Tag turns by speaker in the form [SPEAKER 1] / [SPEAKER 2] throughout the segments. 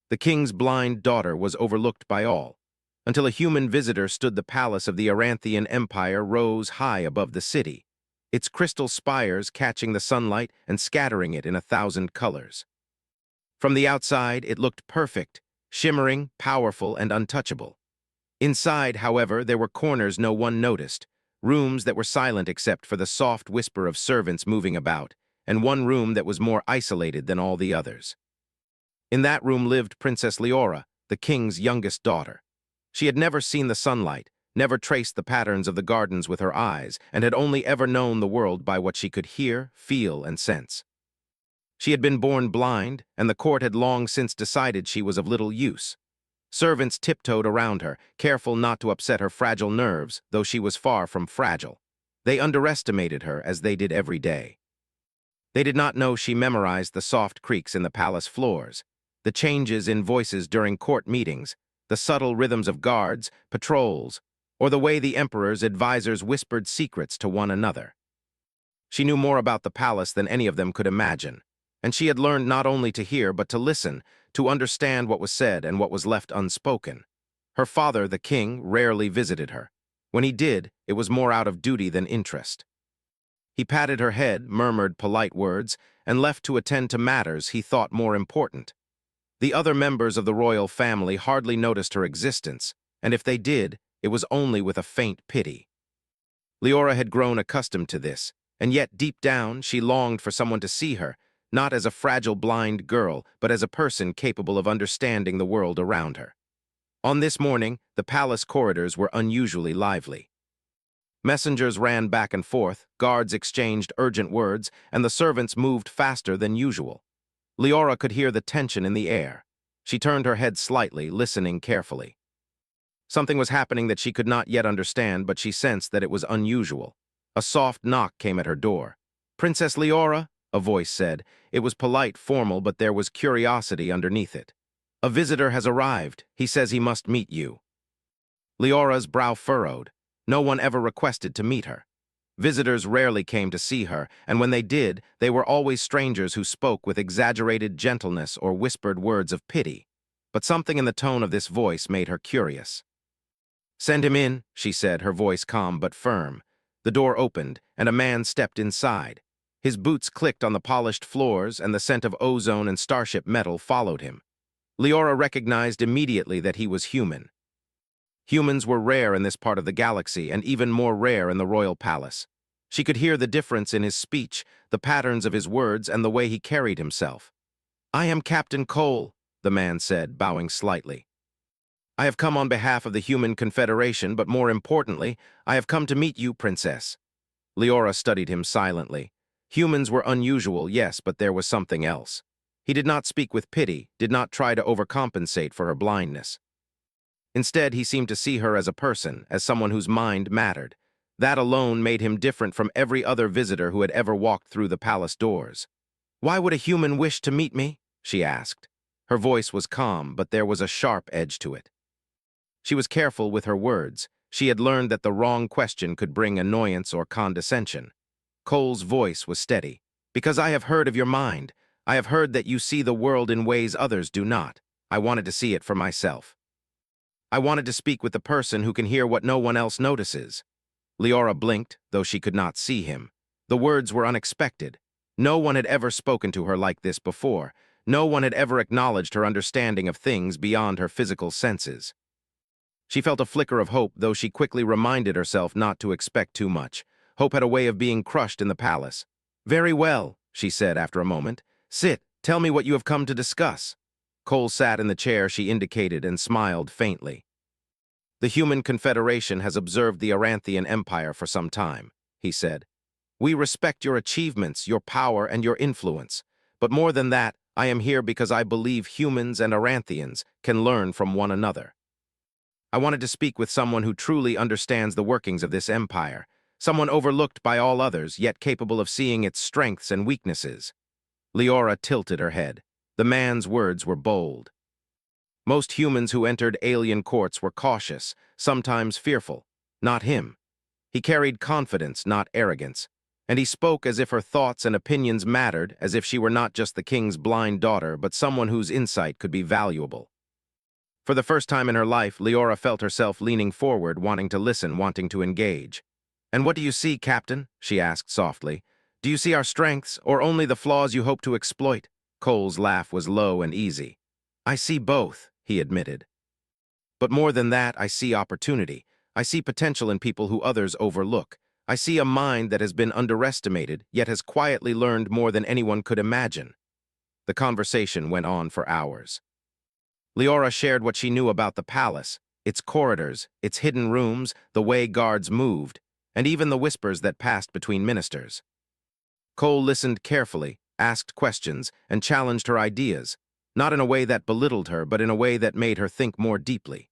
[SPEAKER 1] The king's blind daughter was overlooked by all, until a human visitor stood. The palace of the Aranthian Empire rose high above the city, its crystal spires catching the sunlight and scattering it in 1,000 colors. From the outside, it looked perfect, shimmering, powerful, and untouchable. Inside, however, there were corners no one noticed, rooms that were silent except for the soft whisper of servants moving about, and one room that was more isolated than all the others. In that room lived Princess Leora, the king's youngest daughter. She had never seen the sunlight, never traced the patterns of the gardens with her eyes, and had only ever known the world by what she could hear, feel, and sense. She had been born blind, and the court had long since decided she was of little use. Servants tiptoed around her, careful not to upset her fragile nerves, though she was far from fragile. They underestimated her, as they did every day. They did not know she memorized the soft creaks in the palace floors, the changes in voices during court meetings, the subtle rhythms of guards, patrols, or the way the emperor's advisors whispered secrets to one another. She knew more about the palace than any of them could imagine, and she had learned not only to hear but to listen, to understand what was said and what was left unspoken. Her father, the king, rarely visited her. When he did, it was more out of duty than interest. He patted her head, murmured polite words, and left to attend to matters he thought more important. The other members of the royal family hardly noticed her existence, and if they did, it was only with a faint pity. Leora had grown accustomed to this, and yet deep down she longed for someone to see her, not as a fragile blind girl, but as a person capable of understanding the world around her. On this morning, the palace corridors were unusually lively. Messengers ran back and forth, guards exchanged urgent words, and the servants moved faster than usual. Leora could hear the tension in the air. She turned her head slightly, listening carefully. Something was happening that she could not yet understand, but she sensed that it was unusual. A soft knock came at her door. "Princess Leora?" a voice said. It was polite, formal, but there was curiosity underneath it. "A visitor has arrived. He says he must meet you." Leora's brow furrowed. No one ever requested to meet her. Visitors rarely came to see her, and when they did, they were always strangers who spoke with exaggerated gentleness or whispered words of pity. But something in the tone of this voice made her curious. "Send him in," she said, her voice calm but firm. The door opened, and a man stepped inside. His boots clicked on the polished floors, and the scent of ozone and starship metal followed him. Leora recognized immediately that he was human. Humans were rare in this part of the galaxy, and even more rare in the royal palace. She could hear the difference in his speech, the patterns of his words, and the way he carried himself. "I am Captain Cole," the man said, bowing slightly. "I have come on behalf of the Human Confederation, but more importantly, I have come to meet you, Princess." Leora studied him silently. Humans were unusual, yes, but there was something else. He did not speak with pity, did not try to overcompensate for her blindness. Instead, he seemed to see her as a person, as someone whose mind mattered. That alone made him different from every other visitor who had ever walked through the palace doors. "Why would a human wish to meet me?" she asked. Her voice was calm, but there was a sharp edge to it. She was careful with her words. She had learned that the wrong question could bring annoyance or condescension. Cole's voice was steady. "Because I have heard of your mind. I have heard that you see the world in ways others do not. I wanted to see it for myself. I wanted to speak with the person who can hear what no one else notices." Leora blinked, though she could not see him. The words were unexpected. No one had ever spoken to her like this before. No one had ever acknowledged her understanding of things beyond her physical senses. She felt a flicker of hope, though she quickly reminded herself not to expect too much. Hope had a way of being crushed in the palace. "Very well," she said after a moment. "Sit, tell me what you have come to discuss." Cole sat in the chair she indicated and smiled faintly. "The Human Confederation has observed the Aranthian Empire for some time," he said. "We respect your achievements, your power, and your influence. But more than that, I am here because I believe humans and Aranthians can learn from one another. I wanted to speak with someone who truly understands the workings of this empire, someone overlooked by all others, yet capable of seeing its strengths and weaknesses." Leora tilted her head. The man's words were bold. Most humans who entered alien courts were cautious, sometimes fearful. Not him. He carried confidence, not arrogance. and he spoke as if her thoughts and opinions mattered, as if she were not just the king's blind daughter, but someone whose insight could be valuable. For the first time in her life, Leora felt herself leaning forward, wanting to listen, wanting to engage. "And what do you see, Captain?" she asked softly. "Do you see our strengths, or only the flaws you hope to exploit?" Cole's laugh was low and easy. "I see both," he admitted. "But more than that, I see opportunity. I see potential in people who others overlook. I see a mind that has been underestimated, yet has quietly learned more than anyone could imagine." The conversation went on for hours. Leora shared what she knew about the palace, its corridors, its hidden rooms, the way guards moved, and even the whispers that passed between ministers. Cole listened carefully, asked questions, and challenged her ideas, not in a way that belittled her, but in a way that made her think more deeply.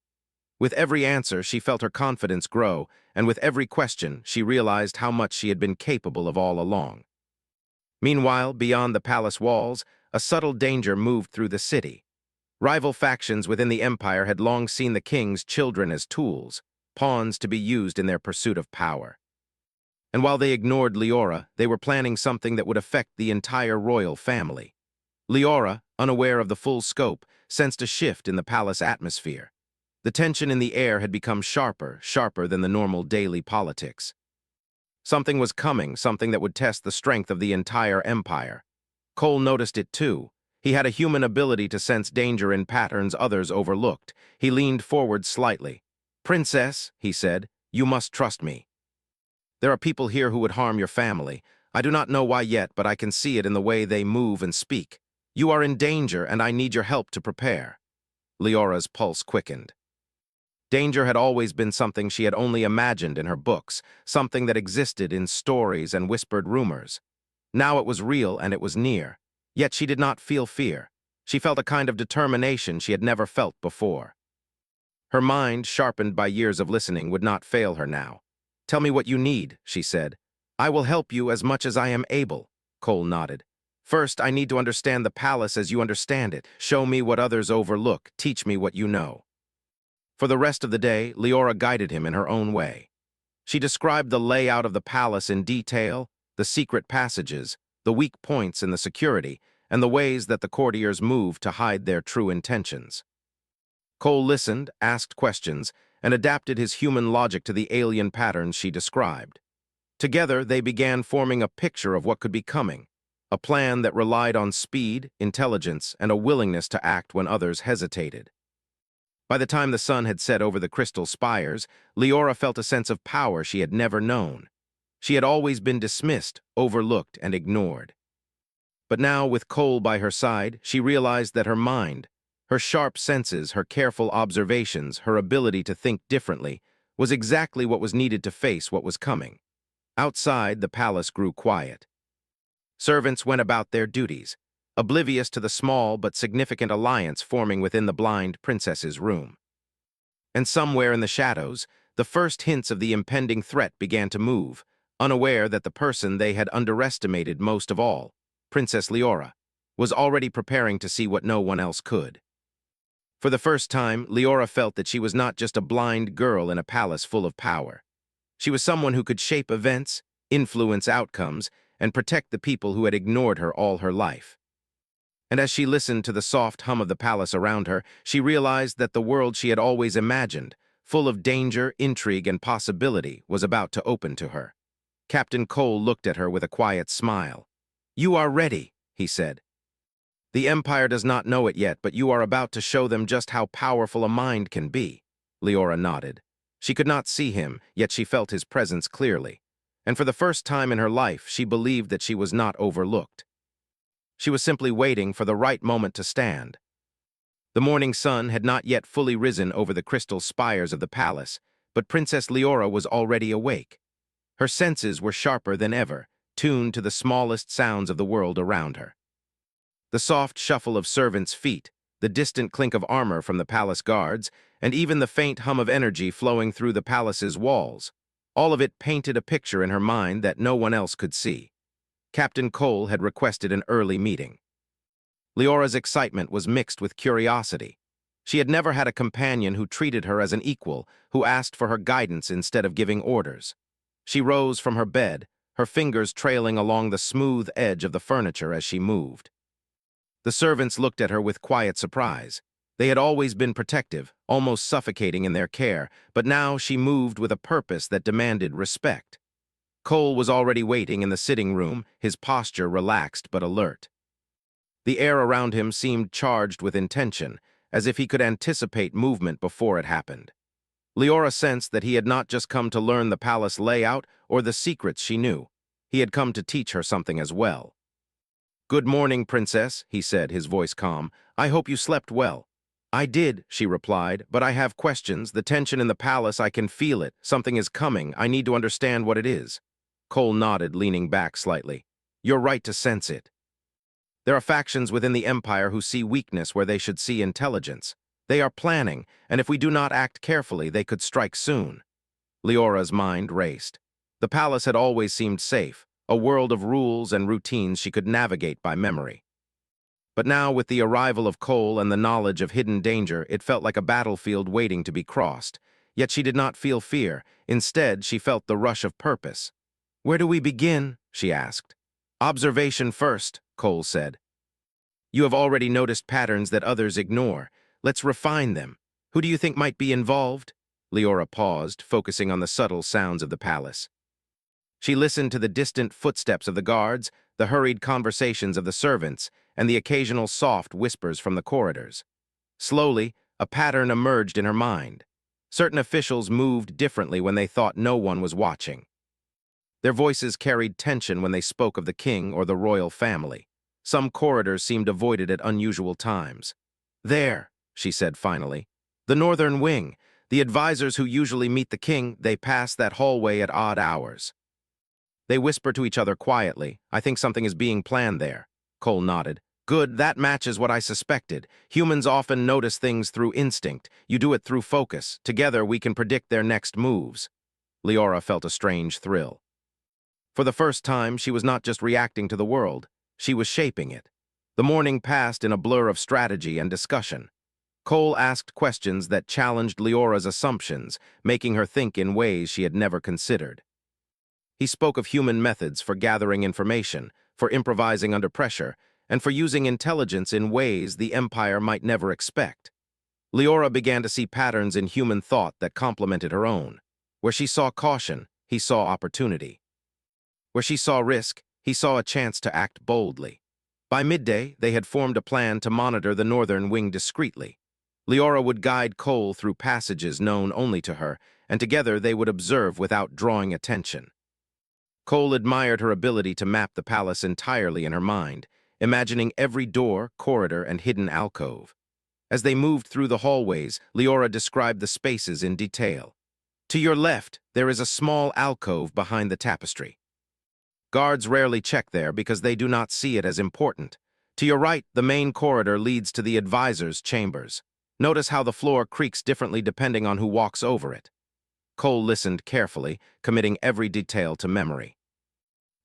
[SPEAKER 1] With every answer, she felt her confidence grow, and with every question, she realized how much she had been capable of all along. Meanwhile, beyond the palace walls, a subtle danger moved through the city. Rival factions within the empire had long seen the king's children as tools, pawns to be used in their pursuit of power. And while they ignored Leora, they were planning something that would affect the entire royal family. Leora, unaware of the full scope, sensed a shift in the palace atmosphere. The tension in the air had become sharper than the normal daily politics. Something was coming, something that would test the strength of the entire empire. Cole noticed it too. He had a human ability to sense danger in patterns others overlooked. He leaned forward slightly. "Princess," he said, "you must trust me. There are people here who would harm your family. I do not know why yet, but I can see it in the way they move and speak. You are in danger, and I need your help to prepare." Leora's pulse quickened. Danger had always been something she had only imagined in her books, something that existed in stories and whispered rumors. Now it was real and it was near. Yet she did not feel fear. She felt a kind of determination she had never felt before. Her mind, sharpened by years of listening, would not fail her now. "Tell me what you need," she said. "I will help you as much as I am able." Cole nodded. "First, I need to understand the palace as you understand it. Show me what others overlook. Teach me what you know." For the rest of the day, Leora guided him in her own way. She described the layout of the palace in detail, the secret passages, the weak points in the security, and the ways that the courtiers moved to hide their true intentions. Cole listened, asked questions, and adapted his human logic to the alien patterns she described. Together, they began forming a picture of what could be coming, a plan that relied on speed, intelligence, and a willingness to act when others hesitated. By the time the sun had set over the crystal spires, Leora felt a sense of power she had never known. She had always been dismissed, overlooked, and ignored. But now, with Cole by her side, she realized that her mind, her sharp senses, her careful observations, her ability to think differently, was exactly what was needed to face what was coming. Outside, the palace grew quiet. Servants went about their duties, oblivious to the small but significant alliance forming within the blind princess's room. And somewhere in the shadows, the first hints of the impending threat began to move, unaware that the person they had underestimated most of all, Princess Leora, was already preparing to see what no one else could. For the first time, Leora felt that she was not just a blind girl in a palace full of power. She was someone who could shape events, influence outcomes, and protect the people who had ignored her all her life. And as she listened to the soft hum of the palace around her, she realized that the world she had always imagined, full of danger, intrigue, and possibility, was about to open to her. Captain Cole looked at her with a quiet smile. "You are ready," he said. "The Empire does not know it yet, but you are about to show them just how powerful a mind can be." Leora nodded. She could not see him, yet she felt his presence clearly. And for the first time in her life, she believed that she was not overlooked. She was simply waiting for the right moment to stand. The morning sun had not yet fully risen over the crystal spires of the palace, but Princess Leora was already awake. Her senses were sharper than ever, tuned to the smallest sounds of the world around her. The soft shuffle of servants' feet, the distant clink of armor from the palace guards, and even the faint hum of energy flowing through the palace's walls, all of it painted a picture in her mind that no one else could see. Captain Cole had requested an early meeting. Leora's excitement was mixed with curiosity. She had never had a companion who treated her as an equal, who asked for her guidance instead of giving orders. She rose from her bed, her fingers trailing along the smooth edge of the furniture as she moved. The servants looked at her with quiet surprise. They had always been protective, almost suffocating in their care, but now she moved with a purpose that demanded respect. Cole was already waiting in the sitting room, his posture relaxed but alert. The air around him seemed charged with intention, as if he could anticipate movement before it happened. Leora sensed that he had not just come to learn the palace layout or the secrets she knew. He had come to teach her something as well. "Good morning, Princess," he said, his voice calm. "I hope you slept well." "I did," she replied, "but I have questions. The tension in the palace, I can feel it. Something is coming. I need to understand what it is." Cole nodded, leaning back slightly. "You're right to sense it. There are factions within the Empire who see weakness where they should see intelligence. They are planning, and if we do not act carefully, they could strike soon." Leora's mind raced. The palace had always seemed safe, a world of rules and routines she could navigate by memory. But now, with the arrival of Cole and the knowledge of hidden danger, it felt like a battlefield waiting to be crossed. Yet she did not feel fear. Instead, she felt the rush of purpose. "Where do we begin?" she asked. "Observation first," Cole said. "You have already noticed patterns that others ignore. Let's refine them. Who do you think might be involved?" Leora paused, focusing on the subtle sounds of the palace. She listened to the distant footsteps of the guards, the hurried conversations of the servants, and the occasional soft whispers from the corridors. Slowly, a pattern emerged in her mind. Certain officials moved differently when they thought no one was watching. Their voices carried tension when they spoke of the king or the royal family. Some corridors seemed avoided at unusual times. "There," she said finally. "The northern wing. The advisors who usually meet the king, they pass that hallway at odd hours." They whisper to each other quietly. "I think something is being planned there." Cole nodded. "Good, that matches what I suspected. Humans often notice things through instinct. You do it through focus. Together we can predict their next moves." Leora felt a strange thrill. For the first time, she was not just reacting to the world. She was shaping it. The morning passed in a blur of strategy and discussion. Cole asked questions that challenged Leora's assumptions, making her think in ways she had never considered. He spoke of human methods for gathering information, for improvising under pressure, and for using intelligence in ways the Empire might never expect. Leora began to see patterns in human thought that complemented her own. Where she saw caution, he saw opportunity. Where she saw risk, he saw a chance to act boldly. By midday, they had formed a plan to monitor the northern wing discreetly. Leora would guide Cole through passages known only to her, and together they would observe without drawing attention. Cole admired her ability to map the palace entirely in her mind, imagining every door, corridor, and hidden alcove. As they moved through the hallways, Leora described the spaces in detail. "To your left, there is a small alcove behind the tapestry. Guards rarely check there because they do not see it as important. To your right, the main corridor leads to the advisors' chambers. Notice how the floor creaks differently depending on who walks over it." Cole listened carefully, committing every detail to memory.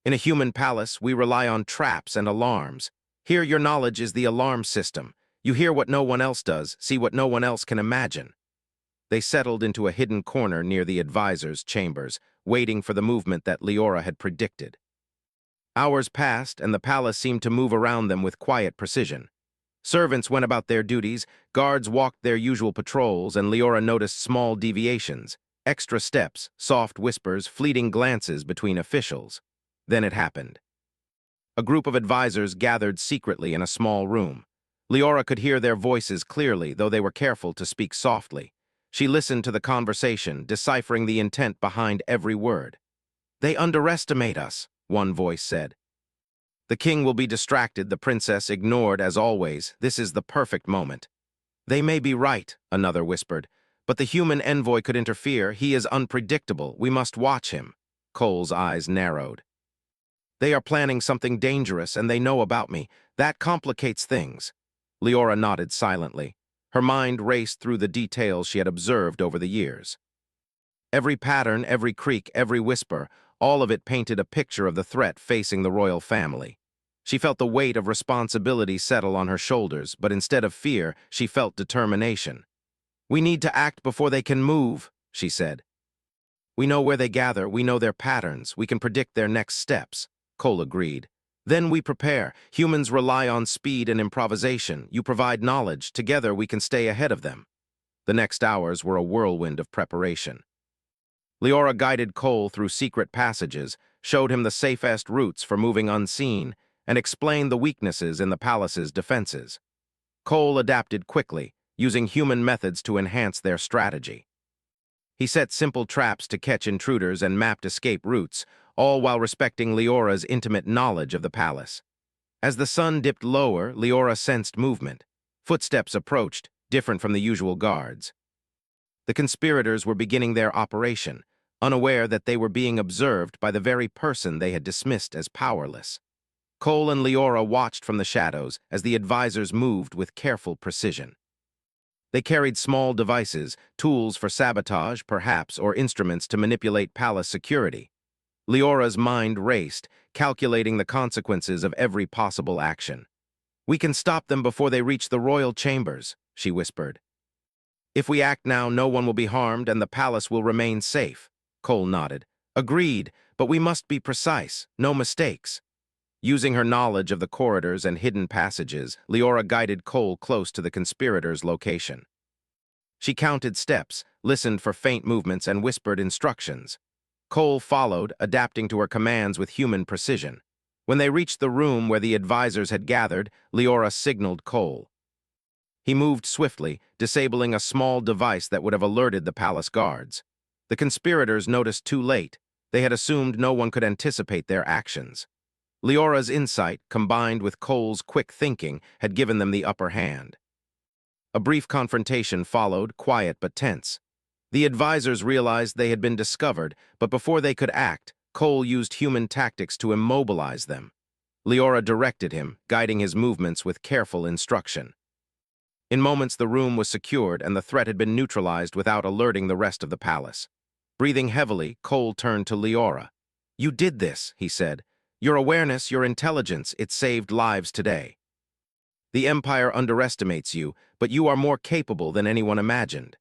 [SPEAKER 1] "In a human palace, we rely on traps and alarms. Here, your knowledge is the alarm system. You hear what no one else does, see what no one else can imagine." They settled into a hidden corner near the advisors' chambers, waiting for the movement that Leora had predicted. Hours passed, and the palace seemed to move around them with quiet precision. Servants went about their duties, guards walked their usual patrols, and Leora noticed small deviations, extra steps, soft whispers, fleeting glances between officials. Then it happened. A group of advisors gathered secretly in a small room. Leora could hear their voices clearly, though they were careful to speak softly. She listened to the conversation, deciphering the intent behind every word. "They underestimate us," one voice said. "The king will be distracted," the princess ignored as always. "This is the perfect moment." "They may be right," another whispered. "But the human envoy could interfere. He is unpredictable. We must watch him." Cole's eyes narrowed. "They are planning something dangerous, and they know about me. That complicates things." Leora nodded silently. Her mind raced through the details she had observed over the years. Every pattern, every creak, every whisper, all of it painted a picture of the threat facing the royal family. She felt the weight of responsibility settle on her shoulders, but instead of fear, she felt determination. "We need to act before they can move," she said. We know where they gather, we know their patterns, we can predict their next steps, Cole agreed. Then we prepare. Humans rely on speed and improvisation. You provide knowledge. Together we can stay ahead of them. The next hours were a whirlwind of preparation. Leora guided Cole through secret passages, showed him the safest routes for moving unseen, and explained the weaknesses in the palace's defenses. Cole adapted quickly, using human methods to enhance their strategy. He set simple traps to catch intruders and mapped escape routes, all while respecting Leora's intimate knowledge of the palace. As the sun dipped lower, Leora sensed movement. Footsteps approached, different from the usual guards. The conspirators were beginning their operation, unaware that they were being observed by the very person they had dismissed as powerless. Cole and Leora watched from the shadows as the advisors moved with careful precision. They carried small devices, tools for sabotage, perhaps, or instruments to manipulate palace security. Leora's mind raced, calculating the consequences of every possible action. "We can stop them before they reach the royal chambers," she whispered. "If we act now, no one will be harmed and the palace will remain safe." Cole nodded. "Agreed, but we must be precise, no mistakes." Using her knowledge of the corridors and hidden passages, Leora guided Cole close to the conspirators' location. She counted steps, listened for faint movements, and whispered instructions. Cole followed, adapting to her commands with human precision. When they reached the room where the advisors had gathered, Leora signaled Cole. He moved swiftly, disabling a small device that would have alerted the palace guards. The conspirators noticed too late. They had assumed no one could anticipate their actions. Leora's insight, combined with Cole's quick thinking, had given them the upper hand. A brief confrontation followed, quiet but tense. The advisors realized they had been discovered, but before they could act, Cole used human tactics to immobilize them. Leora directed him, guiding his movements with careful instruction. In moments, the room was secured and the threat had been neutralized without alerting the rest of the palace. Breathing heavily, Cole turned to Leora. "You did this," he said. "Your awareness, your intelligence, it saved lives today. The Empire underestimates you, but you are more capable than anyone imagined."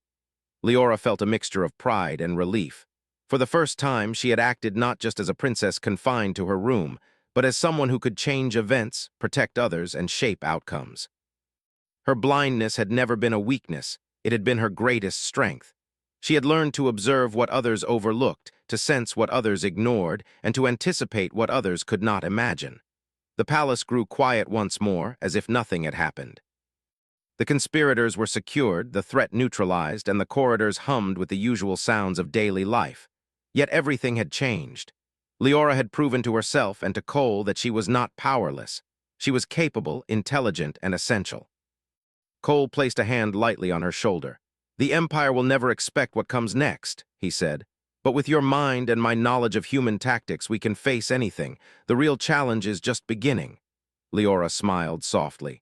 [SPEAKER 1] Leora felt a mixture of pride and relief. For the first time, she had acted not just as a princess confined to her room, but as someone who could change events, protect others, and shape outcomes. Her blindness had never been a weakness, it had been her greatest strength. She had learned to observe what others overlooked, to sense what others ignored, and to anticipate what others could not imagine. The palace grew quiet once more, as if nothing had happened. The conspirators were secured, the threat neutralized, and the corridors hummed with the usual sounds of daily life. Yet everything had changed. Leora had proven to herself and to Cole that she was not powerless. She was capable, intelligent, and essential. Cole placed a hand lightly on her shoulder. "The Empire will never expect what comes next," he said. "But with your mind and my knowledge of human tactics, we can face anything. The real challenge is just beginning." Leora smiled softly.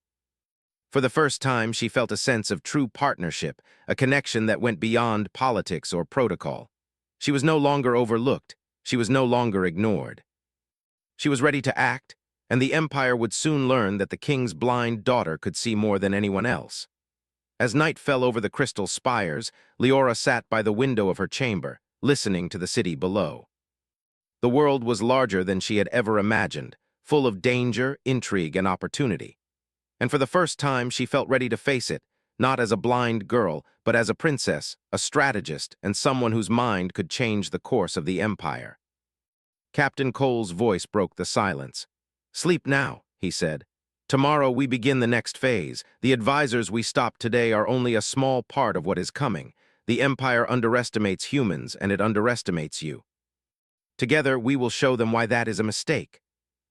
[SPEAKER 1] For the first time, she felt a sense of true partnership, a connection that went beyond politics or protocol. She was no longer overlooked. She was no longer ignored. She was ready to act, and the Empire would soon learn that the king's blind daughter could see more than anyone else. As night fell over the crystal spires, Leora sat by the window of her chamber, listening to the city below. The world was larger than she had ever imagined, full of danger, intrigue, and opportunity. And for the first time, she felt ready to face it, not as a blind girl, but as a princess, a strategist, and someone whose mind could change the course of the Empire. Captain Cole's voice broke the silence. "Sleep now," he said. "Tomorrow we begin the next phase. The advisors we stopped today are only a small part of what is coming. The Empire underestimates humans, and it underestimates you. Together, we will show them why that is a mistake."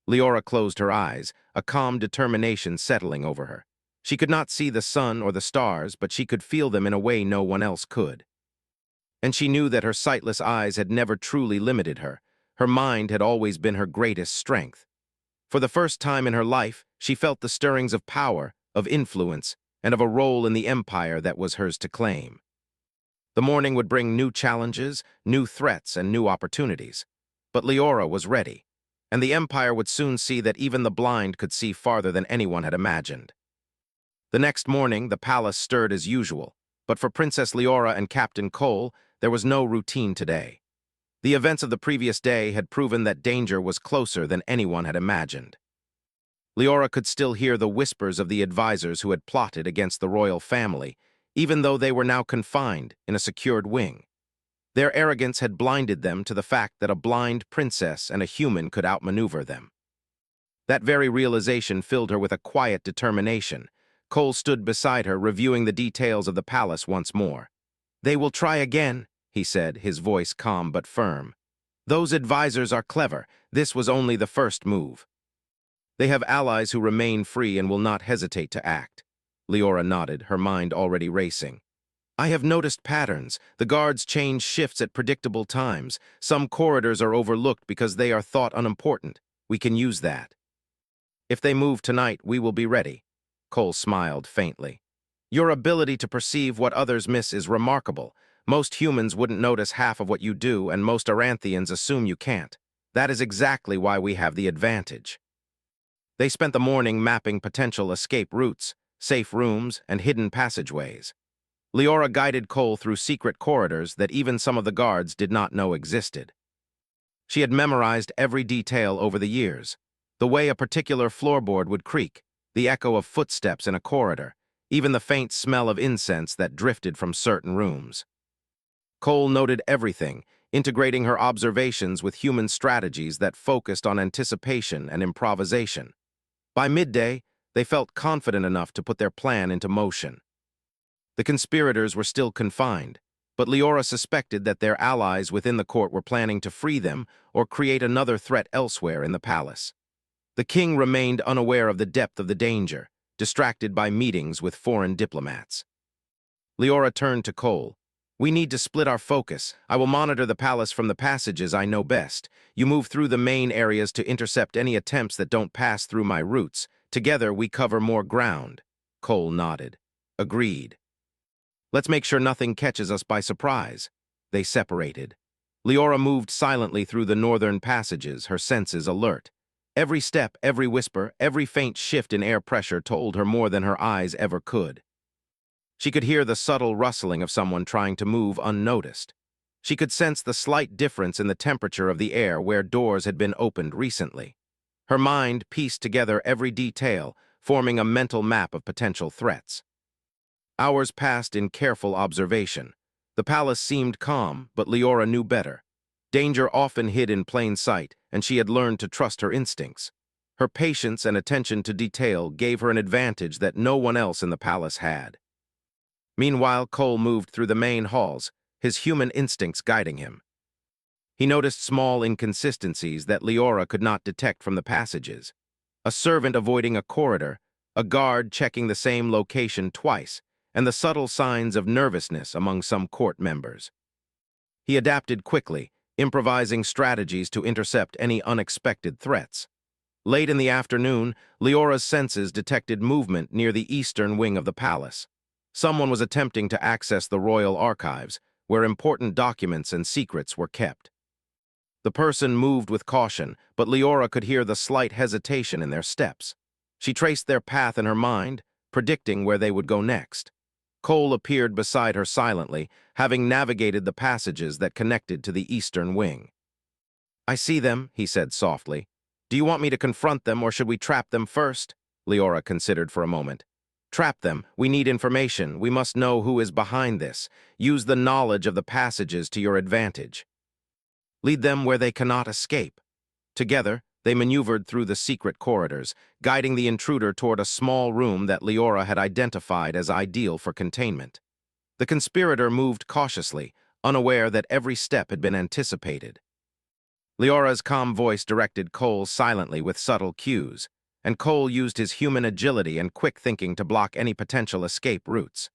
[SPEAKER 1] Leora closed her eyes, a calm determination settling over her. She could not see the sun or the stars, but she could feel them in a way no one else could. And she knew that her sightless eyes had never truly limited her. Her mind had always been her greatest strength. For the first time in her life, she felt the stirrings of power, of influence, and of a role in the Empire that was hers to claim. The morning would bring new challenges, new threats, and new opportunities. But Leora was ready, and the Empire would soon see that even the blind could see farther than anyone had imagined. The next morning, the palace stirred as usual, but for Princess Leora and Captain Cole, there was no routine today. The events of the previous day had proven that danger was closer than anyone had imagined. Leora could still hear the whispers of the advisors who had plotted against the royal family, even though they were now confined in a secured wing. Their arrogance had blinded them to the fact that a blind princess and a human could outmaneuver them. That very realization filled her with a quiet determination. Cole stood beside her, reviewing the details of the palace once more. "They will try again," he said, his voice calm but firm. "Those advisors are clever. This was only the first move. They have allies who remain free and will not hesitate to act." Leora nodded, her mind already racing. "I have noticed patterns. The guards change shifts at predictable times. Some corridors are overlooked because they are thought unimportant. We can use that. If they move tonight, we will be ready." Cole smiled faintly. "Your ability to perceive what others miss is remarkable. Most humans wouldn't notice half of what you do, and most Aranthians assume you can't. That is exactly why we have the advantage." They spent the morning mapping potential escape routes, safe rooms, and hidden passageways. Leora guided Cole through secret corridors that even some of the guards did not know existed. She had memorized every detail over the years: the way a particular floorboard would creak, the echo of footsteps in a corridor, even the faint smell of incense that drifted from certain rooms. Cole noted everything, integrating her observations with human strategies that focused on anticipation and improvisation. By midday, they felt confident enough to put their plan into motion. The conspirators were still confined, but Leora suspected that their allies within the court were planning to free them or create another threat elsewhere in the palace. The king remained unaware of the depth of the danger, distracted by meetings with foreign diplomats. Leora turned to Cole. "We need to split our focus. I will monitor the palace from the passages I know best. You move through the main areas to intercept any attempts that don't pass through my routes. Together, we cover more ground." Cole nodded. "Agreed. Let's make sure nothing catches us by surprise." They separated. Leora moved silently through the northern passages, her senses alert. Every step, every whisper, every faint shift in air pressure told her more than her eyes ever could. She could hear the subtle rustling of someone trying to move unnoticed. She could sense the slight difference in the temperature of the air where doors had been opened recently. Her mind pieced together every detail, forming a mental map of potential threats. Hours passed in careful observation. The palace seemed calm, but Leora knew better. Danger often hid in plain sight, and she had learned to trust her instincts. Her patience and attention to detail gave her an advantage that no one else in the palace had. Meanwhile, Cole moved through the main halls, his human instincts guiding him. He noticed small inconsistencies that Leora could not detect from the passages. A servant avoiding a corridor, a guard checking the same location twice, and the subtle signs of nervousness among some court members. He adapted quickly, improvising strategies to intercept any unexpected threats. Late in the afternoon, Leora's senses detected movement near the eastern wing of the palace. Someone was attempting to access the royal archives, where important documents and secrets were kept. The person moved with caution, but Leora could hear the slight hesitation in their steps. She traced their path in her mind, predicting where they would go next. Cole appeared beside her silently, having navigated the passages that connected to the eastern wing. "I see them," he said softly. "Do you want me to confront them, or should we trap them first?" Leora considered for a moment. "Trap them. We need information. We must know who is behind this. Use the knowledge of the passages to your advantage. Lead them where they cannot escape." Together, they maneuvered through the secret corridors, guiding the intruder toward a small room that Leora had identified as ideal for containment. The conspirator moved cautiously, unaware that every step had been anticipated. Leora's calm voice directed Cole silently with subtle cues, and Cole used his human agility and quick thinking to block any potential escape routes.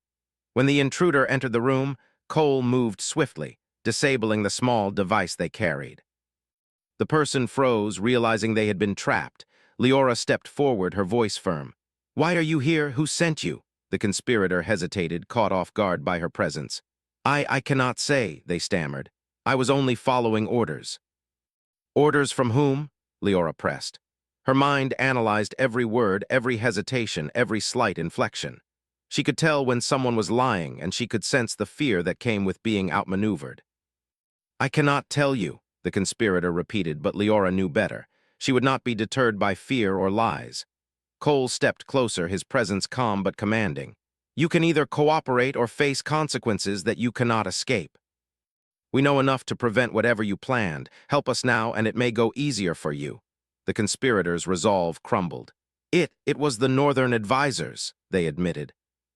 [SPEAKER 1] When the intruder entered the room, Cole moved swiftly, disabling the small device they carried. The person froze, realizing they had been trapped. Leora stepped forward, her voice firm. "Why are you here? Who sent you?" The conspirator hesitated, caught off guard by her presence. I cannot say," they stammered. "I was only following orders." "Orders from whom?" Leora pressed. Her mind analyzed every word, every hesitation, every slight inflection. She could tell when someone was lying, and she could sense the fear that came with being outmaneuvered. I cannot tell you, the conspirator repeated, but Leora knew better. She would not be deterred by fear or lies. Cole stepped closer, his presence calm but commanding. You can either cooperate or face consequences that you cannot escape. We know enough to prevent whatever you planned. Help us now, and it may go easier for you. The conspirators' resolve crumbled. It was the Northern Advisors, they admitted.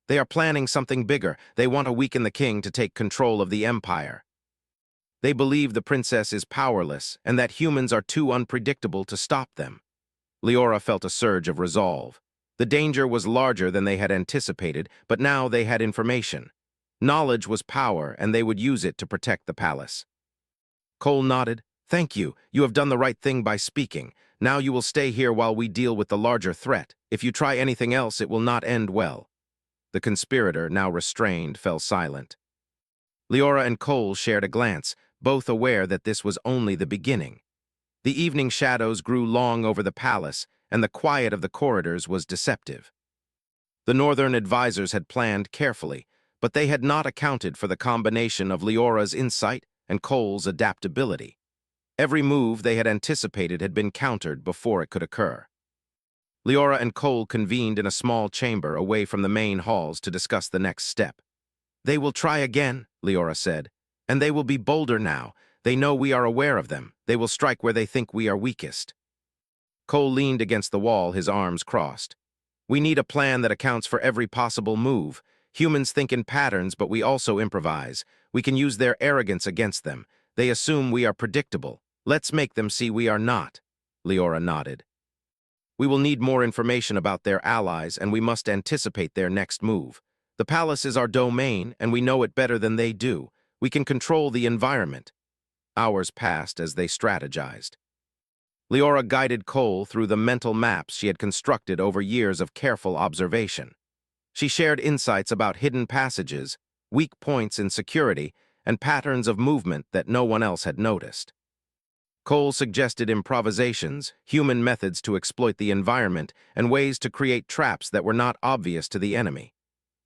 [SPEAKER 1] They are planning something bigger. They want to weaken the king to take control of the empire. They believe the princess is powerless and that humans are too unpredictable to stop them. Leora felt a surge of resolve. The danger was larger than they had anticipated, but now they had information. Knowledge was power, and they would use it to protect the palace. Cole nodded. Thank you. You have done the right thing by speaking. Now you will stay here while we deal with the larger threat. If you try anything else, it will not end well. The conspirator, now restrained, fell silent. Leora and Cole shared a glance, both aware that this was only the beginning. The evening shadows grew long over the palace, and the quiet of the corridors was deceptive. The Northern Advisors had planned carefully, but they had not accounted for the combination of Leora's insight and Cole's adaptability. Every move they had anticipated had been countered before it could occur. Leora and Cole convened in a small chamber away from the main halls to discuss the next step. They will try again, Leora said, and they will be bolder now. They know we are aware of them. They will strike where they think we are weakest. Cole leaned against the wall, his arms crossed. We need a plan that accounts for every possible move. Humans think in patterns, but we also improvise. We can use their arrogance against them. They assume we are predictable. Let's make them see we are not. Leora nodded. We will need more information about their allies, and we must anticipate their next move. The palace is our domain, and we know it better than they do. We can control the environment. Hours passed as they strategized. Leora guided Cole through the mental maps she had constructed over years of careful observation. She shared insights about hidden passages, weak points in security, and patterns of movement that no one else had noticed. Cole suggested improvisations, human methods to exploit the environment, and ways to create traps that were not obvious to the enemy.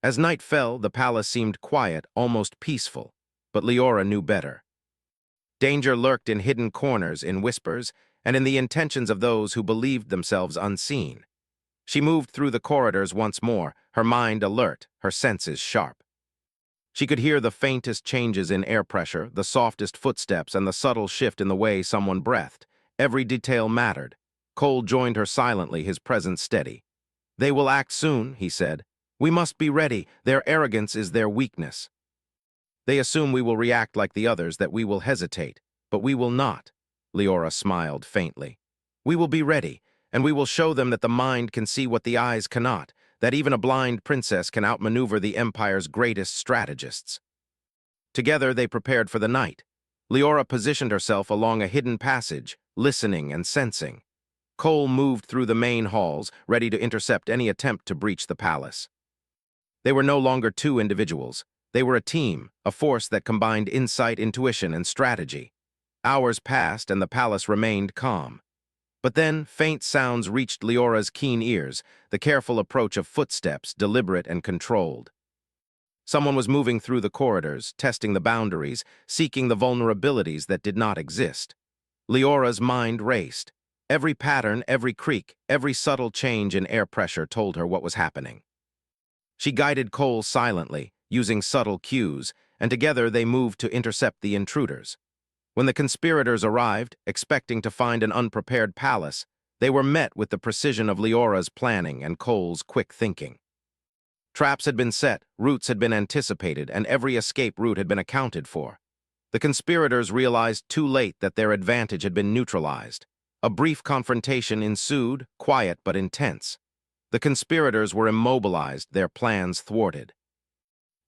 [SPEAKER 1] As night fell, the palace seemed quiet, almost peaceful, but Leora knew better. Danger lurked in hidden corners, in whispers, and in the intentions of those who believed themselves unseen. She moved through the corridors once more, her mind alert, her senses sharp. She could hear the faintest changes in air pressure, the softest footsteps, and the subtle shift in the way someone breathed. Every detail mattered. Cole joined her silently, his presence steady. They will act soon, he said. We must be ready. Their arrogance is their weakness. They assume we will react like the others, that we will hesitate, but we will not. Leora smiled faintly. We will be ready, and we will show them that the mind can see what the eyes cannot, that even a blind princess can outmaneuver the Empire's greatest strategists. Together they prepared for the night. Leora positioned herself along a hidden passage, listening and sensing. Cole moved through the main halls, ready to intercept any attempt to breach the palace. They were no longer two individuals. They were a team, a force that combined insight, intuition, and strategy. Hours passed, and the palace remained calm. But then, faint sounds reached Leora's keen ears, the careful approach of footsteps, deliberate and controlled. Someone was moving through the corridors, testing the boundaries, seeking the vulnerabilities that did not exist. Leora's mind raced. Every pattern, every creak, every subtle change in air pressure told her what was happening. She guided Cole silently, using subtle cues, and together they moved to intercept the intruders. When the conspirators arrived, expecting to find an unprepared palace, they were met with the precision of Leora's planning and Cole's quick thinking. Traps had been set, routes had been anticipated, and every escape route had been accounted for. The conspirators realized too late that their advantage had been neutralized. A brief confrontation ensued, quiet but intense. The conspirators were immobilized, their plans thwarted.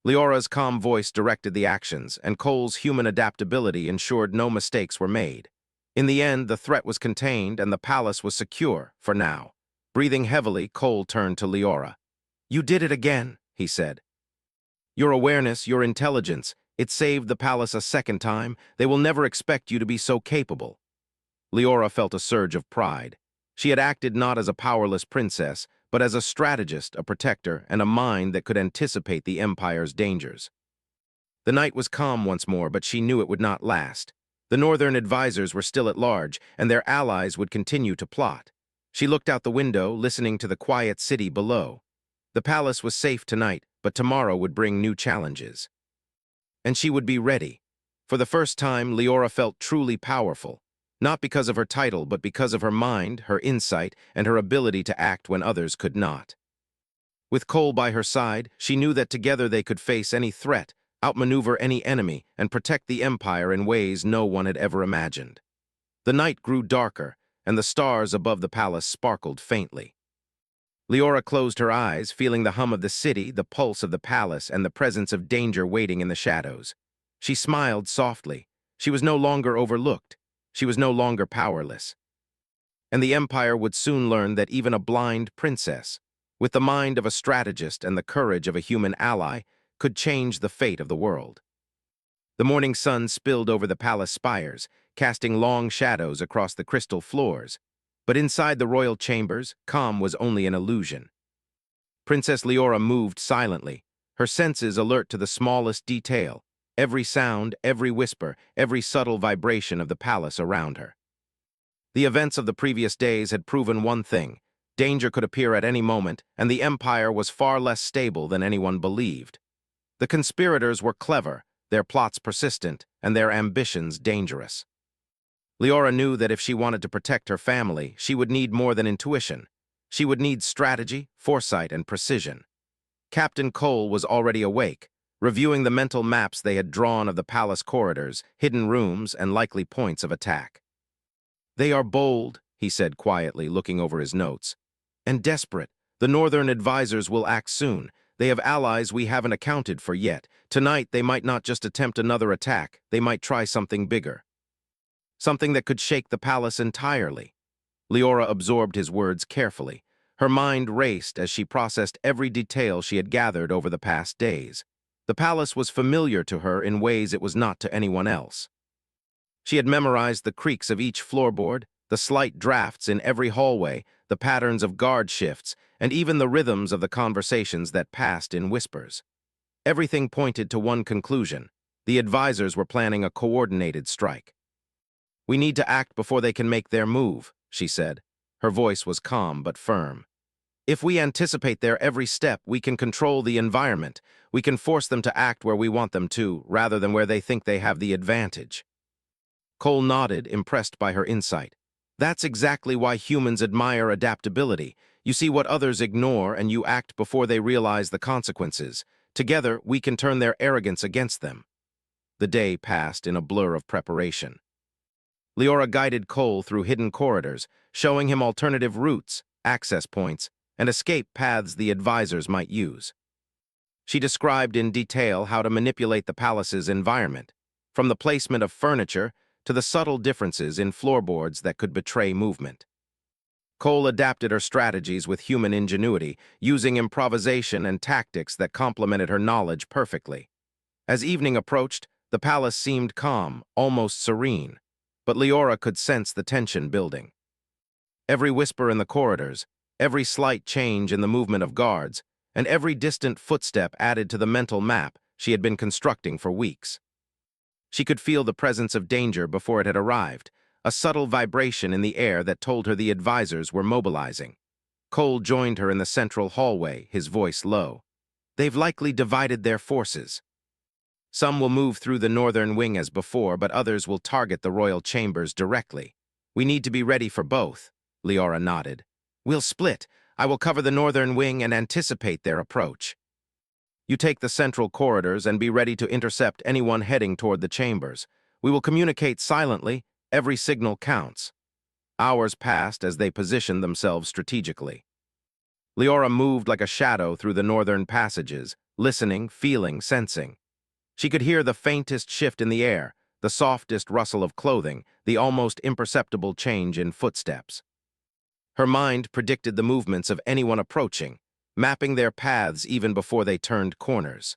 [SPEAKER 1] Leora's calm voice directed the actions, and Cole's human adaptability ensured no mistakes were made. In the end, the threat was contained, and the palace was secure, for now. Breathing heavily, Cole turned to Leora. You did it again, he said. Your awareness, your intelligence, it saved the palace a second time. They will never expect you to be so capable. Leora felt a surge of pride. She had acted not as a powerless princess, but as a strategist, a protector, and a mind that could anticipate the Empire's dangers. The night was calm once more, but she knew it would not last. The northern advisors were still at large, and their allies would continue to plot. She looked out the window, listening to the quiet city below. The palace was safe tonight, but tomorrow would bring new challenges. And she would be ready. For the first time, Leora felt truly powerful, not because of her title, but because of her mind, her insight, and her ability to act when others could not. With Cole by her side, she knew that together they could face any threat, outmaneuver any enemy, and protect the Empire in ways no one had ever imagined. The night grew darker, and the stars above the palace sparkled faintly. Leora closed her eyes, feeling the hum of the city, the pulse of the palace, and the presence of danger waiting in the shadows. She smiled softly. She was no longer overlooked. She was no longer powerless. And the Empire would soon learn that even a blind princess, with the mind of a strategist and the courage of a human ally, could change the fate of the world. The morning sun spilled over the palace spires, casting long shadows across the crystal floors. But inside the royal chambers, calm was only an illusion. Princess Leora moved silently, her senses alert to the smallest detail, every sound, every whisper, every subtle vibration of the palace around her. The events of the previous days had proven one thing: danger could appear at any moment, and the Empire was far less stable than anyone believed. The conspirators were clever, their plots persistent, and their ambitions dangerous. Leora knew that if she wanted to protect her family, she would need more than intuition. She would need strategy, foresight, and precision. Captain Cole was already awake, reviewing the mental maps they had drawn of the palace corridors, hidden rooms, and likely points of attack. "They are bold," he said quietly, looking over his notes, "and desperate. The northern advisors will act soon. They have allies we haven't accounted for yet. Tonight, they might not just attempt another attack. They might try something bigger. Something that could shake the palace entirely." Leora absorbed his words carefully. Her mind raced as she processed every detail she had gathered over the past days. The palace was familiar to her in ways it was not to anyone else. She had memorized the creaks of each floorboard, the slight drafts in every hallway, the patterns of guard shifts, and even the rhythms of the conversations that passed in whispers. Everything pointed to one conclusion: the advisors were planning a coordinated strike. "We need to act before they can make their move," she said. Her voice was calm but firm. "If we anticipate their every step, we can control the environment. We can force them to act where we want them to, rather than where they think they have the advantage." Cole nodded, impressed by her insight. "That's exactly why humans admire adaptability. You see what others ignore, and you act before they realize the consequences. Together, we can turn their arrogance against them." The day passed in a blur of preparation. Leora guided Cole through hidden corridors, showing him alternative routes, access points, and escape paths the advisors might use. She described in detail how to manipulate the palace's environment, from the placement of furniture to the subtle differences in floorboards that could betray movement. Cole adapted her strategies with human ingenuity, using improvisation and tactics that complemented her knowledge perfectly. As evening approached, the palace seemed calm, almost serene, but Leora could sense the tension building. Every whisper in the corridors, every slight change in the movement of guards, and every distant footstep added to the mental map she had been constructing for weeks. She could feel the presence of danger before it had arrived, a subtle vibration in the air that told her the advisors were mobilizing. Cole joined her in the central hallway, his voice low. "They've likely divided their forces. Some will move through the northern wing as before, but others will target the royal chambers directly. We need to be ready for both." Leora nodded. "We'll split. I will cover the northern wing and anticipate their approach. You take the central corridors and be ready to intercept anyone heading toward the chambers. We will communicate silently. Every signal counts." Hours passed as they positioned themselves strategically. Leora moved like a shadow through the northern passages, listening, feeling, sensing. She could hear the faintest shift in the air, the softest rustle of clothing, the almost imperceptible change in footsteps. Her mind predicted the movements of anyone approaching, mapping their paths even before they turned corners.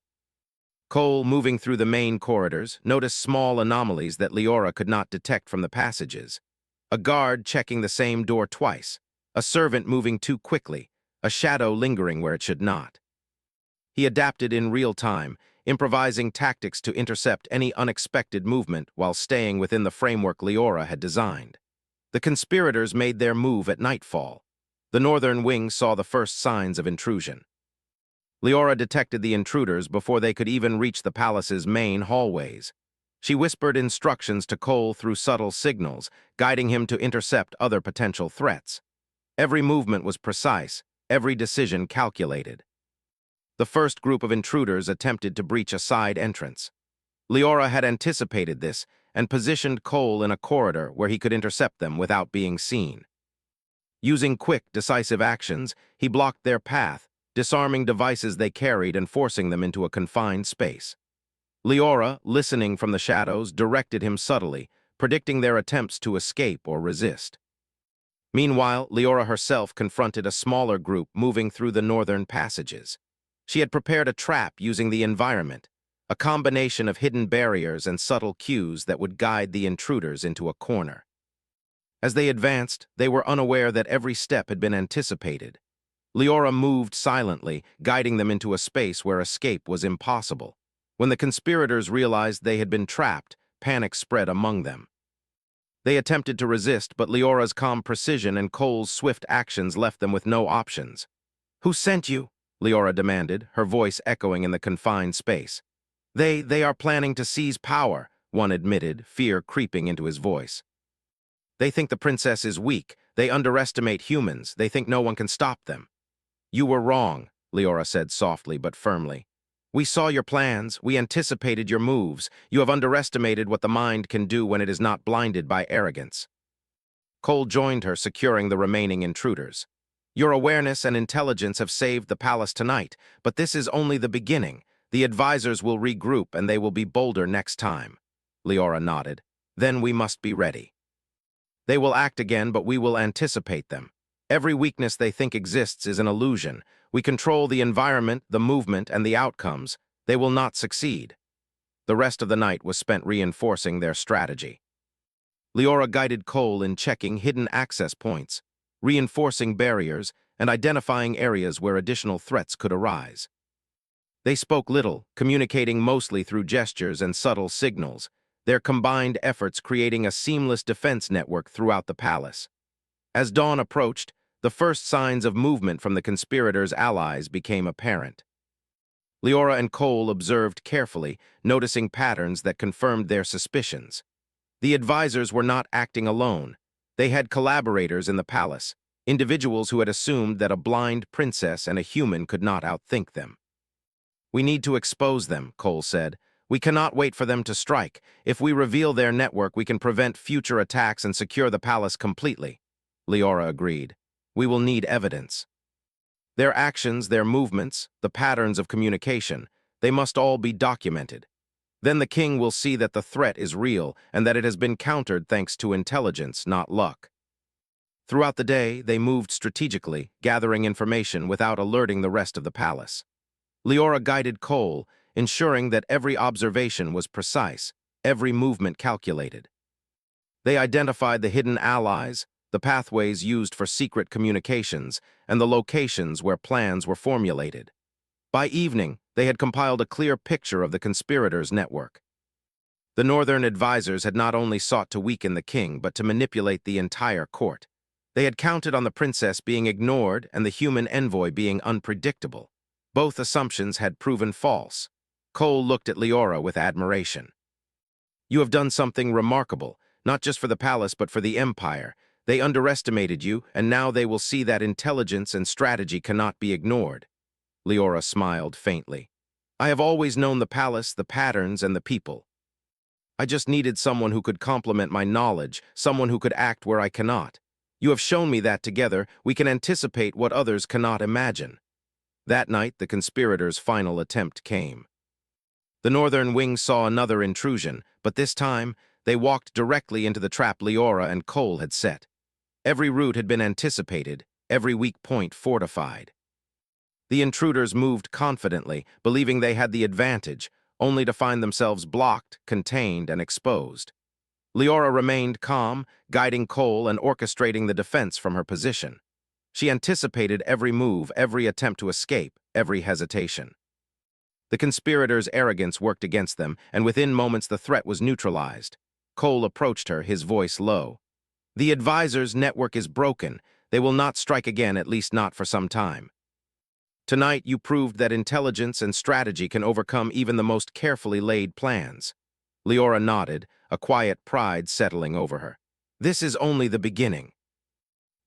[SPEAKER 1] Cole, moving through the main corridors, noticed small anomalies that Leora could not detect from the passages. A guard checking the same door twice, a servant moving too quickly, a shadow lingering where it should not. He adapted in real time, improvising tactics to intercept any unexpected movement while staying within the framework Leora had designed. The conspirators made their move at nightfall. The northern wing saw the first signs of intrusion. Leora detected the intruders before they could even reach the palace's main hallways. She whispered instructions to Cole through subtle signals, guiding him to intercept other potential threats. Every movement was precise, every decision calculated. The first group of intruders attempted to breach a side entrance. Leora had anticipated this and positioned Cole in a corridor where he could intercept them without being seen. Using quick, decisive actions, he blocked their path, disarming devices they carried and forcing them into a confined space. Leora, listening from the shadows, directed him subtly, predicting their attempts to escape or resist. Meanwhile, Leora herself confronted a smaller group moving through the northern passages. She had prepared a trap using the environment, a combination of hidden barriers and subtle cues that would guide the intruders into a corner. As they advanced, they were unaware that every step had been anticipated. Leora moved silently, guiding them into a space where escape was impossible. When the conspirators realized they had been trapped, panic spread among them. They attempted to resist, but Leora's calm precision and Cole's swift actions left them with no options. "Who sent you?" Leora demanded, her voice echoing in the confined space. They are planning to seize power," one admitted, fear creeping into his voice. "They think the princess is weak. They underestimate humans. They think no one can stop them." "You were wrong," Leora said softly but firmly. "We saw your plans. We anticipated your moves. You have underestimated what the mind can do when it is not blinded by arrogance." Cole joined her, securing the remaining intruders. "Your awareness and intelligence have saved the palace tonight, but this is only the beginning. The advisors will regroup and they will be bolder next time." Leora nodded. "Then we must be ready. They will act again, but we will anticipate them. Every weakness they think exists is an illusion. We control the environment, the movement, and the outcomes. They will not succeed." The rest of the night was spent reinforcing their strategy. Leora guided Cole in checking hidden access points, reinforcing barriers, and identifying areas where additional threats could arise. They spoke little, communicating mostly through gestures and subtle signals, their combined efforts creating a seamless defense network throughout the palace. As dawn approached, the first signs of movement from the conspirators' allies became apparent. Leora and Cole observed carefully, noticing patterns that confirmed their suspicions. The advisors were not acting alone. They had collaborators in the palace, individuals who had assumed that a blind princess and a human could not outthink them. "We need to expose them," Cole said. "We cannot wait for them to strike. If we reveal their network, we can prevent future attacks and secure the palace completely." Leora agreed. "We will need evidence. Their actions, their movements, the patterns of communication, they must all be documented. Then the king will see that the threat is real and that it has been countered thanks to intelligence, not luck." Throughout the day, they moved strategically, gathering information without alerting the rest of the palace. Leora guided Cole, ensuring that every observation was precise, every movement calculated. They identified the hidden allies, the pathways used for secret communications, and the locations where plans were formulated. By evening, they had compiled a clear picture of the conspirators' network. The northern advisors had not only sought to weaken the king, but to manipulate the entire court. They had counted on the princess being ignored and the human envoy being unpredictable. Both assumptions had proven false. Cole looked at Leora with admiration. "You have done something remarkable, not just for the palace but for the empire. They underestimated you, and now they will see that intelligence and strategy cannot be ignored." Leora smiled faintly. "I have always known the palace, the patterns, and the people. I just needed someone who could complement my knowledge, someone who could act where I cannot. You have shown me that together we can anticipate what others cannot imagine." That night, the conspirators' final attempt came. The northern wing saw another intrusion, but this time, they walked directly into the trap Leora and Cole had set. Every route had been anticipated, every weak point fortified. The intruders moved confidently, believing they had the advantage, only to find themselves blocked, contained, and exposed. Leora remained calm, guiding Cole and orchestrating the defense from her position. She anticipated every move, every attempt to escape, every hesitation. The conspirators' arrogance worked against them, and within moments the threat was neutralized. Cole approached her, his voice low. The advisors' network is broken. They will not strike again, at least not for some time. Tonight you proved that intelligence and strategy can overcome even the most carefully laid plans. Leora nodded, a quiet pride settling over her. This is only the beginning.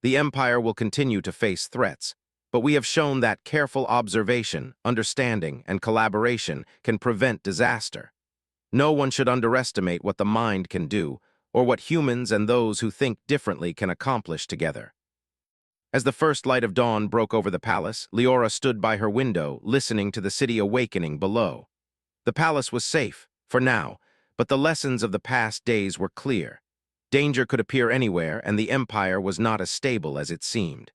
[SPEAKER 1] The Empire will continue to face threats, but we have shown that careful observation, understanding, and collaboration can prevent disaster. No one should underestimate what the mind can do, or what humans and those who think differently can accomplish together. As the first light of dawn broke over the palace, Leora stood by her window, listening to the city awakening below. The palace was safe, for now, but the lessons of the past days were clear. Danger could appear anywhere, and the Empire was not as stable as it seemed.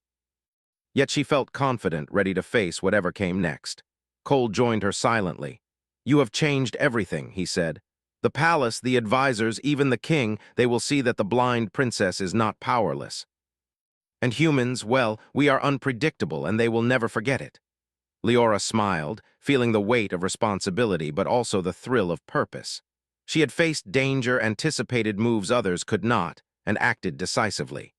[SPEAKER 1] Yet she felt confident, ready to face whatever came next. Cole joined her silently. "You have changed everything," he said. "The palace, the advisors, even the king, they will see that the blind princess is not powerless. And humans, well, we are unpredictable, and they will never forget it." Leora smiled, feeling the weight of responsibility but also the thrill of purpose. She had faced danger, anticipated moves others could not, and acted decisively.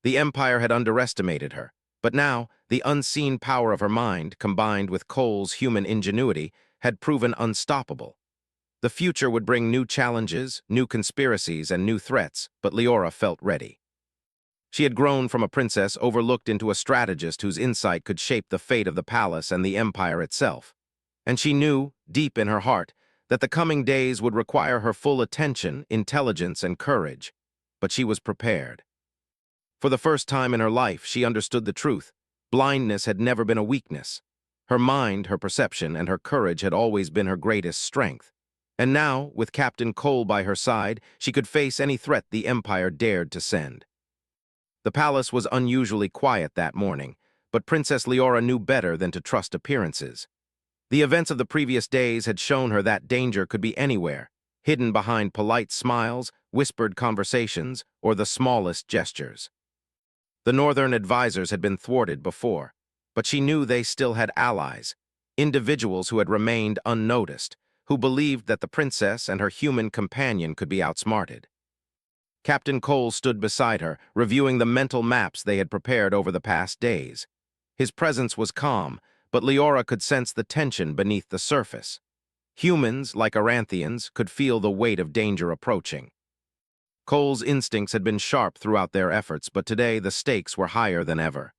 [SPEAKER 1] The Empire had underestimated her, but now, the unseen power of her mind, combined with Cole's human ingenuity, had proven unstoppable. The future would bring new challenges, new conspiracies, and new threats, but Leora felt ready. She had grown from a princess overlooked into a strategist whose insight could shape the fate of the palace and the empire itself. And she knew, deep in her heart, that the coming days would require her full attention, intelligence, and courage. But she was prepared. For the first time in her life, she understood the truth. Blindness had never been a weakness. Her mind, her perception, and her courage had always been her greatest strength. And now, with Captain Cole by her side, she could face any threat the Empire dared to send. The palace was unusually quiet that morning, but Princess Leora knew better than to trust appearances. The events of the previous days had shown her that danger could be anywhere, hidden behind polite smiles, whispered conversations, or the smallest gestures. The northern advisors had been thwarted before, but she knew they still had allies, individuals who had remained unnoticed, who believed that the princess and her human companion could be outsmarted. Captain Cole stood beside her, reviewing the mental maps they had prepared over the past days. His presence was calm, but Leora could sense the tension beneath the surface. Humans, like Aranthians, could feel the weight of danger approaching. Cole's instincts had been sharp throughout their efforts, but today the stakes were higher than ever.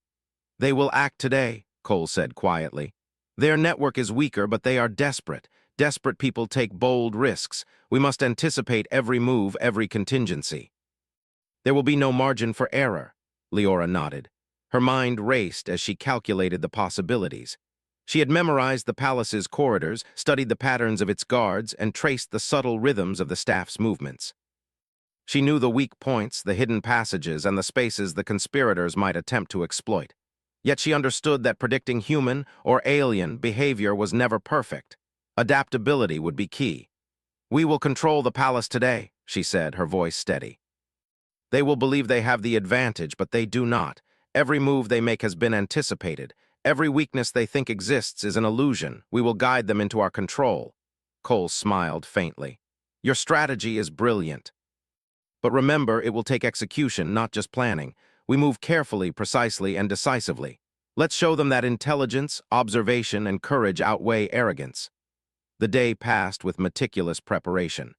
[SPEAKER 1] "They will act today," Cole said quietly. "Their network is weaker, but they are desperate. Desperate people take bold risks. We must anticipate every move, every contingency." "There will be no margin for error," Leora nodded. Her mind raced as she calculated the possibilities. She had memorized the palace's corridors, studied the patterns of its guards, and traced the subtle rhythms of the staff's movements. She knew the weak points, the hidden passages, and the spaces the conspirators might attempt to exploit. Yet she understood that predicting human or alien behavior was never perfect. Adaptability would be key. "We will control the palace today," she said, her voice steady. "They will believe they have the advantage, but they do not. Every move they make has been anticipated. Every weakness they think exists is an illusion. We will guide them into our control." Cole smiled faintly. "Your strategy is brilliant. But remember, it will take execution, not just planning. We move carefully, precisely, and decisively. Let's show them that intelligence, observation, and courage outweigh arrogance." The day passed with meticulous preparation.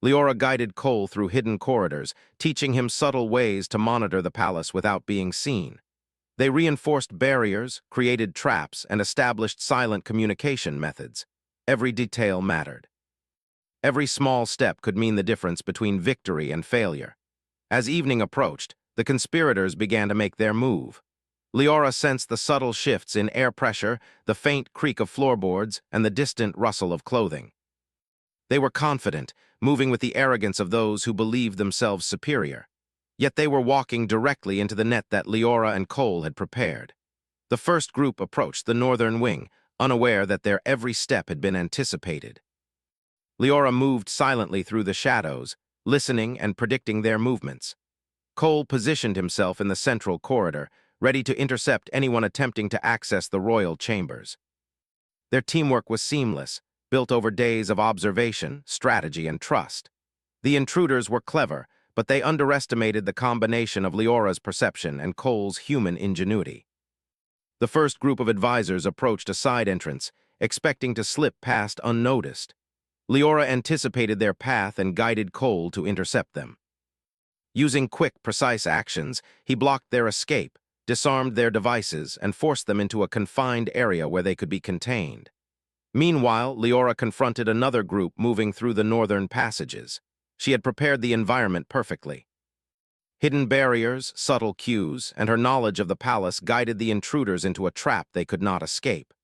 [SPEAKER 1] Leora guided Cole through hidden corridors, teaching him subtle ways to monitor the palace without being seen. They reinforced barriers, created traps, and established silent communication methods. Every detail mattered. Every small step could mean the difference between victory and failure. As evening approached, the conspirators began to make their move. Leora sensed the subtle shifts in air pressure, the faint creak of floorboards, and the distant rustle of clothing. They were confident, moving with the arrogance of those who believed themselves superior. Yet they were walking directly into the net that Leora and Cole had prepared. The first group approached the northern wing, unaware that their every step had been anticipated. Leora moved silently through the shadows, listening and predicting their movements. Cole positioned himself in the central corridor, ready to intercept anyone attempting to access the royal chambers. Their teamwork was seamless, built over days of observation, strategy, and trust. The intruders were clever, but they underestimated the combination of Leora's perception and Cole's human ingenuity. The first group of advisors approached a side entrance, expecting to slip past unnoticed. Leora anticipated their path and guided Cole to intercept them. Using quick, precise actions, he blocked their escape, disarmed their devices, and forced them into a confined area where they could be contained. Meanwhile, Leora confronted another group moving through the northern passages. She had prepared the environment perfectly. Hidden barriers, subtle cues, and her knowledge of the palace guided the intruders into a trap they could not escape.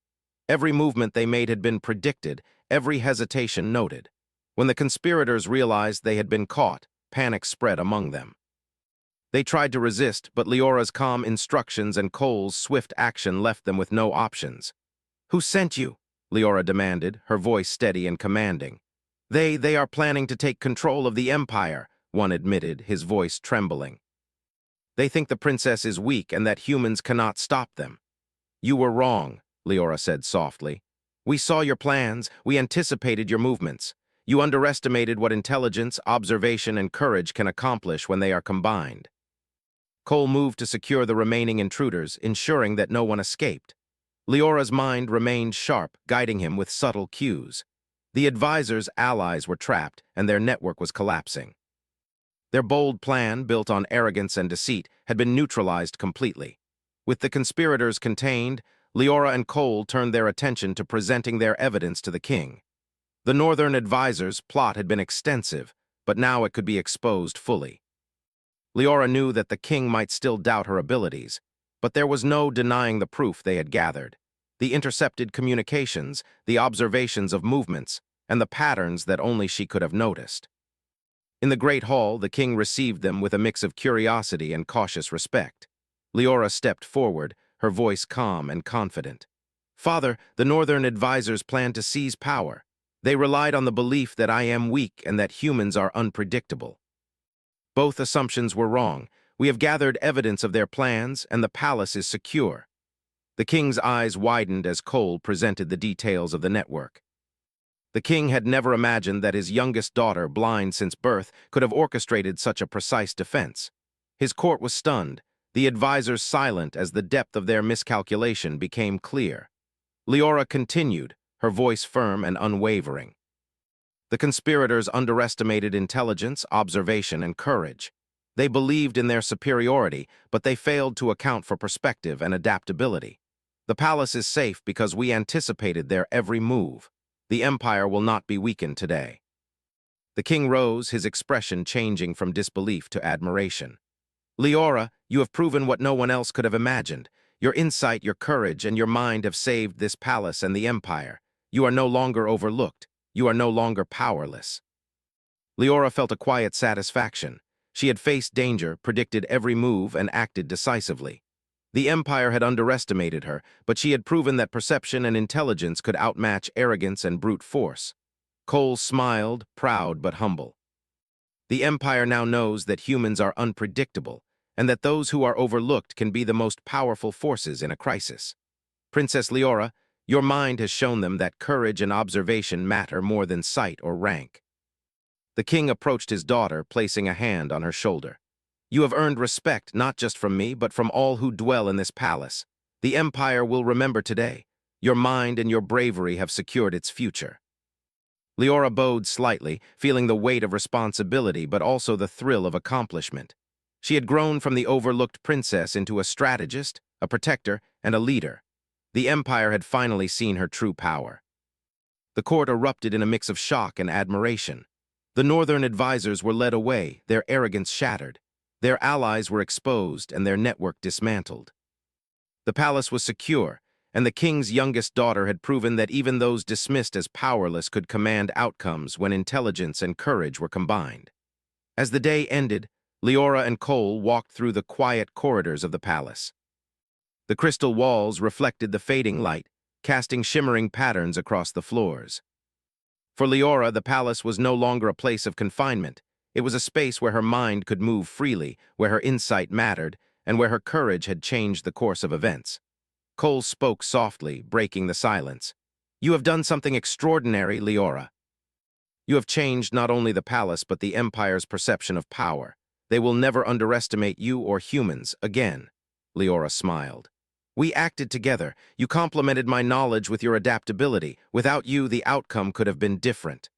[SPEAKER 1] Every movement they made had been predicted, every hesitation noted. When the conspirators realized they had been caught, panic spread among them. They tried to resist, but Leora's calm instructions and Cole's swift action left them with no options. "Who sent you?" Leora demanded, her voice steady and commanding. They are planning to take control of the Empire," one admitted, his voice trembling. "They think the princess is weak and that humans cannot stop them." "You were wrong," Leora said softly. "We saw your plans, we anticipated your movements. You underestimated what intelligence, observation, and courage can accomplish when they are combined." Cole moved to secure the remaining intruders, ensuring that no one escaped. Leora's mind remained sharp, guiding him with subtle cues. The advisors' allies were trapped, and their network was collapsing. Their bold plan, built on arrogance and deceit, had been neutralized completely. With the conspirators contained, Leora and Cole turned their attention to presenting their evidence to the king. The Northern advisors' plot had been extensive, but now it could be exposed fully. Leora knew that the king might still doubt her abilities, but there was no denying the proof they had gathered. The intercepted communications, the observations of movements, and the patterns that only she could have noticed. In the great hall, the king received them with a mix of curiosity and cautious respect. Leora stepped forward, her voice calm and confident. "Father, the Northern advisors plan to seize power. They relied on the belief that I am weak and that humans are unpredictable. Both assumptions were wrong. We have gathered evidence of their plans, and the palace is secure." The king's eyes widened as Cole presented the details of the network. The king had never imagined that his youngest daughter, blind since birth, could have orchestrated such a precise defense. His court was stunned, the advisors silent as the depth of their miscalculation became clear. Leora continued, her voice firm and unwavering. The conspirators underestimated intelligence, observation, and courage. They believed in their superiority, but they failed to account for perspective and adaptability. The palace is safe because we anticipated their every move. The empire will not be weakened today. The king rose, his expression changing from disbelief to admiration. "Leora, you have proven what no one else could have imagined. Your insight, your courage, and your mind have saved this palace and the empire. You are no longer overlooked. You are no longer powerless." Leora felt a quiet satisfaction. She had faced danger, predicted every move, and acted decisively. The Empire had underestimated her, but she had proven that perception and intelligence could outmatch arrogance and brute force. Cole smiled, proud but humble. The Empire now knows that humans are unpredictable, and that those who are overlooked can be the most powerful forces in a crisis. Princess Leora, your mind has shown them that courage and observation matter more than sight or rank. The king approached his daughter, placing a hand on her shoulder. "You have earned respect not just from me, but from all who dwell in this palace. The Empire will remember today. Your mind and your bravery have secured its future." Leora bowed slightly, feeling the weight of responsibility but also the thrill of accomplishment. She had grown from the overlooked princess into a strategist, a protector, and a leader. The Empire had finally seen her true power. The court erupted in a mix of shock and admiration. The Northern advisors were led away, their arrogance shattered. Their allies were exposed and their network dismantled. The palace was secure, and the king's youngest daughter had proven that even those dismissed as powerless could command outcomes when intelligence and courage were combined. As the day ended, Leora and Cole walked through the quiet corridors of the palace. The crystal walls reflected the fading light, casting shimmering patterns across the floors. For Leora, the palace was no longer a place of confinement. It was a space where her mind could move freely, where her insight mattered, and where her courage had changed the course of events. Cole spoke softly, breaking the silence. You have done something extraordinary, Leora. You have changed not only the palace but the Empire's perception of power. They will never underestimate you or humans again." Leora smiled. "We acted together. You complemented my knowledge with your adaptability. Without you, the outcome could have been different.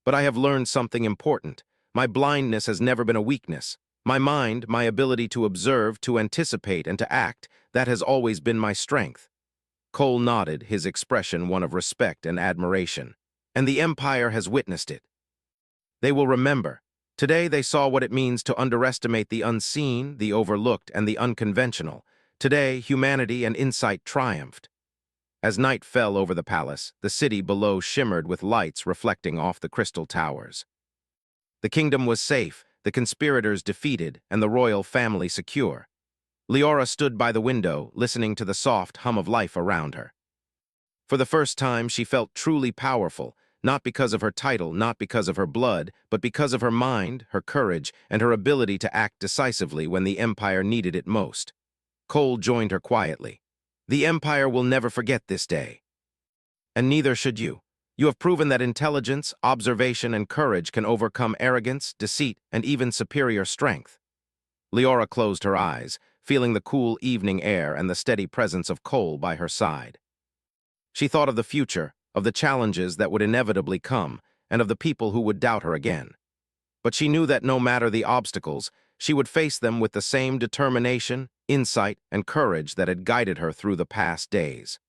[SPEAKER 1] But I have learned something important. My blindness has never been a weakness. My mind, my ability to observe, to anticipate, and to act, that has always been my strength." Cole nodded, his expression one of respect and admiration. "And the Empire has witnessed it. They will remember. Today they saw what it means to underestimate the unseen, the overlooked, and the unconventional. Today, humanity and insight triumphed." As night fell over the palace, the city below shimmered with lights reflecting off the crystal towers. The kingdom was safe, the conspirators defeated, and the royal family secure. Leora stood by the window, listening to the soft hum of life around her. For the first time, she felt truly powerful, not because of her title, not because of her blood, but because of her mind, her courage, and her ability to act decisively when the Empire needed it most. Cole joined her quietly. "The Empire will never forget this day. And neither should you. You have proven that intelligence, observation, and courage can overcome arrogance, deceit, and even superior strength." Leora closed her eyes, feeling the cool evening air and the steady presence of Cole by her side. She thought of the future, of the challenges that would inevitably come, and of the people who would doubt her again. But she knew that no matter the obstacles, she would face them with the same determination, insight, and courage that had guided her through the past days.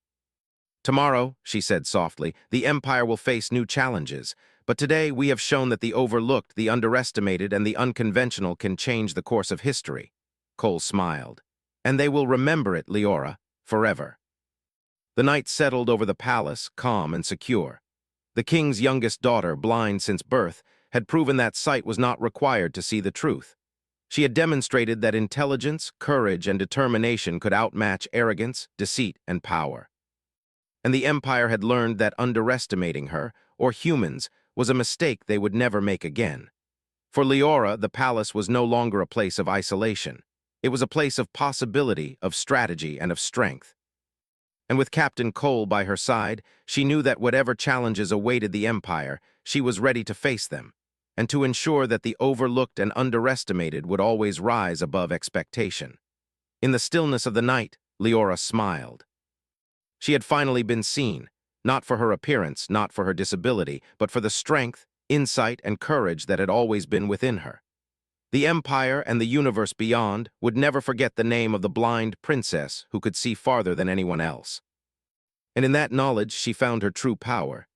[SPEAKER 1] "Tomorrow," she said softly, "the Empire will face new challenges, but today we have shown that the overlooked, the underestimated, and the unconventional can change the course of history." Cole smiled. "And they will remember it, Leora, forever." The night settled over the palace, calm and secure. The king's youngest daughter, blind since birth, had proven that sight was not required to see the truth. She had demonstrated that intelligence, courage, and determination could outmatch arrogance, deceit, and power. And the Empire had learned that underestimating her, or humans, was a mistake they would never make again. For Leora, the palace was no longer a place of isolation. It was a place of possibility, of strategy, and of strength. And with Captain Cole by her side, she knew that whatever challenges awaited the Empire, she was ready to face them, and to ensure that the overlooked and underestimated would always rise above expectation. In the stillness of the night, Leora smiled. She had finally been seen, not for her appearance, not for her disability, but for the strength, insight, and courage that had always been within her. The Empire and the universe beyond would never forget the name of the blind princess who could see farther than anyone else. And in that knowledge she found her true power.